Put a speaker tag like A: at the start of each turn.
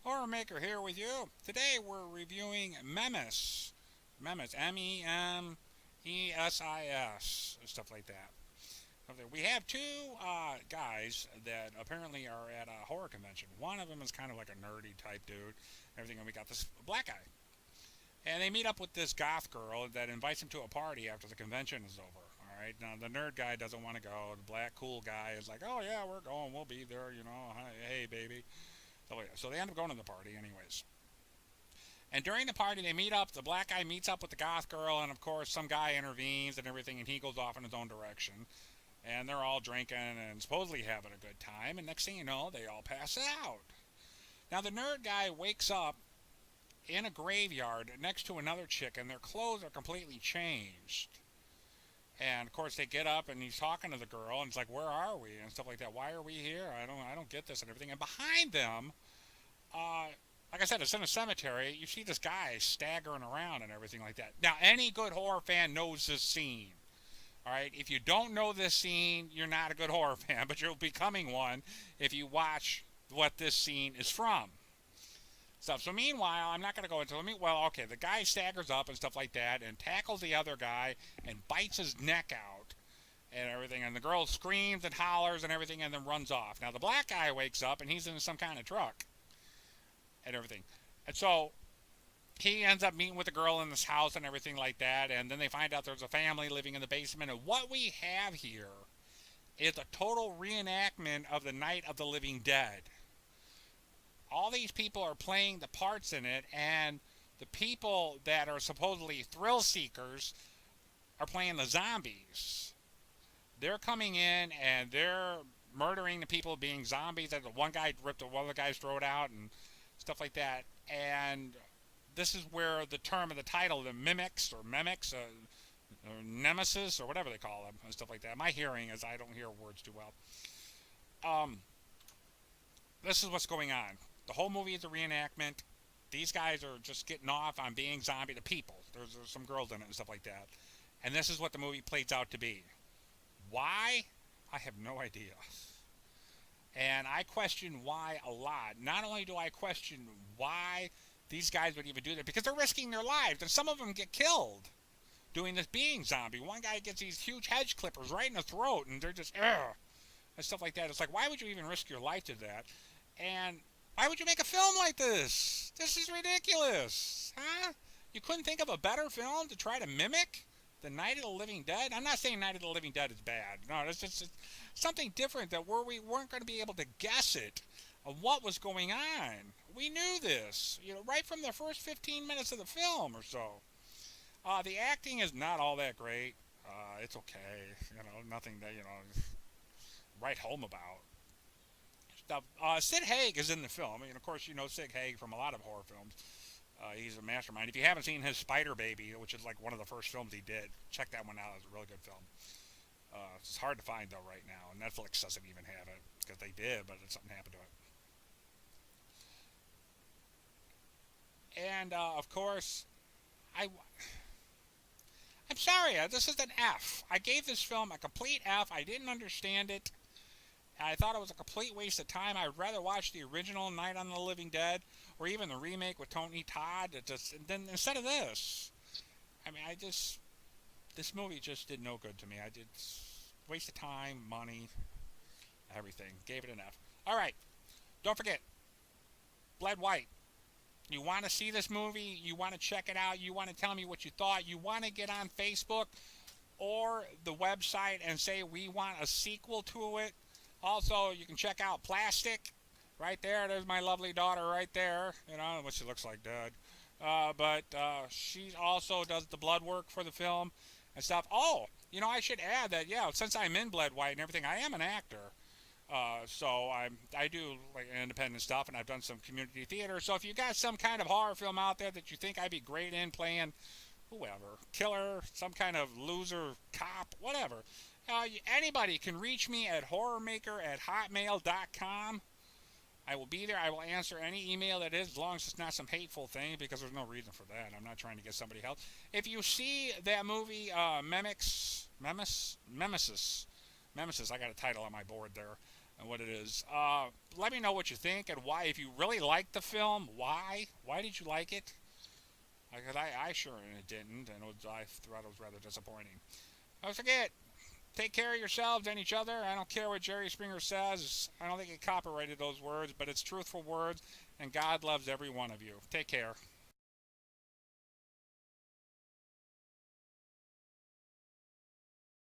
A: Horror Maker here with you. Today we're reviewing Memesis. Memesis, Memesis, stuff like that. We have two guys that apparently are at a horror convention. One of them is kind of like a nerdy type dude, everything, and we got this black guy. And they meet up with this goth girl that invites him to a party after the convention is over. All right, now the nerd guy doesn't want to go. The black cool guy is like, "Oh yeah, we're going. We'll be there. Hey baby." So they end up going to the party anyways. And during the party, they meet up. The black guy meets up with the goth girl, and of course, some guy intervenes and everything, and he goes off in his own direction. And they're all drinking and supposedly having a good time. And next thing you know, they all pass out. Now, the nerd guy wakes up in a graveyard next to another chick, and their clothes are completely changed. And of course, they get up, and he's talking to the girl, and it's like, "Where are we?" and stuff like that. "Why are we here? I don't get this," and everything. And behind them, uh, like I said, it's in a cemetery. You see this guy staggering around and everything like that. Now, any good horror fan knows this scene. All right, if you don't know this scene, you're not a good horror fan, but you're becoming one if you watch what this scene is from. Stuff. So meanwhile, I'm not going to go into it. Well, okay, the guy staggers up and stuff like that and tackles the other guy and bites his neck out and everything. And the girl screams and hollers and everything and then runs off. Now the black guy wakes up and he's in some kind of truck and everything. And so he ends up meeting with the girl in this house and everything like that. And then they find out there's a family living in the basement. And what we have here is a total reenactment of the Night of the Living Dead. All these people are playing the parts in it, and the people that are supposedly thrill seekers are playing the zombies. They're coming in and they're murdering the people being zombies. One guy ripped one of the guy's throat out and stuff like that. And this is where the term of the title, the mimics, or nemesis, or whatever they call them, and stuff like that. My hearing is I don't hear words too well. Um, this is what's going on. The whole movie is a reenactment. These guys are just getting off on being zombie to people. There's some girls in it and stuff like that. And this is what the movie plays out to be. Why? I have no idea. And I question why a lot. Not only do I question why these guys would even do that, because they're risking their lives, and some of them get killed doing this being zombie. One guy gets these huge hedge clippers right in the throat, and they're just, ugh, and stuff like that. It's like, why would you even risk your life to that? And why would you make a film like this? This is ridiculous. Huh? You couldn't think of a better film to try to mimic the Night of the Living Dead? I'm not saying Night of the Living Dead is bad. No, it's just something different that we weren't going to be able to guess it of what was going on. We knew this, right from the first 15 minutes of the film or so. The acting is not all that great. It's okay. Nothing that, write home about. Stuff. Sid Haig is in the film. Of course, you know Sid Haig from a lot of horror films. He's a mastermind. If you haven't seen his Spider Baby, which is like one of the first films he did, check that one out. It's a really good film. It's hard to find though right now. Netflix doesn't even have it because they did, but something happened to it. And of course, I I'm sorry. This is an F. I gave this film a complete F. I didn't understand it. I thought it was a complete waste of time. I'd rather watch the original Night on the Living Dead or even the remake with Tony Todd than instead of this. I mean, this movie just did no good to me. I did waste of time, money, everything. Gave it an F. All right, don't forget, Bled White. You want to see this movie? You want to check it out? You want to tell me what you thought? You want to get on Facebook or the website and say we want a sequel to it? Also, you can check out Plastic. Right there, there's my lovely daughter right there. What she looks like dead. But she also does the blood work for the film and stuff. Oh, I should add that, yeah, since I'm in Bled White and everything, I am an actor. So I do like independent stuff, and I've done some community theater. So if you got some kind of horror film out there that you think I'd be great in playing, whoever, killer, some kind of loser, cop, whatever, anybody can reach me at horrormaker@hotmail.com. I will be there. I will answer any email that is, as long as it's not some hateful thing, because there's no reason for that. I'm not trying to get somebody else. If you see that movie, Memesis, I got a title on my board there. and what it is. Let me know what you think and why. If you really liked the film, why? Why did you like it? Because I sure didn't, and I thought it was rather disappointing. Don't forget, take care of yourselves and each other. I don't care what Jerry Springer says. I don't think he copyrighted those words, but it's truthful words, and God loves every one of you. Take care.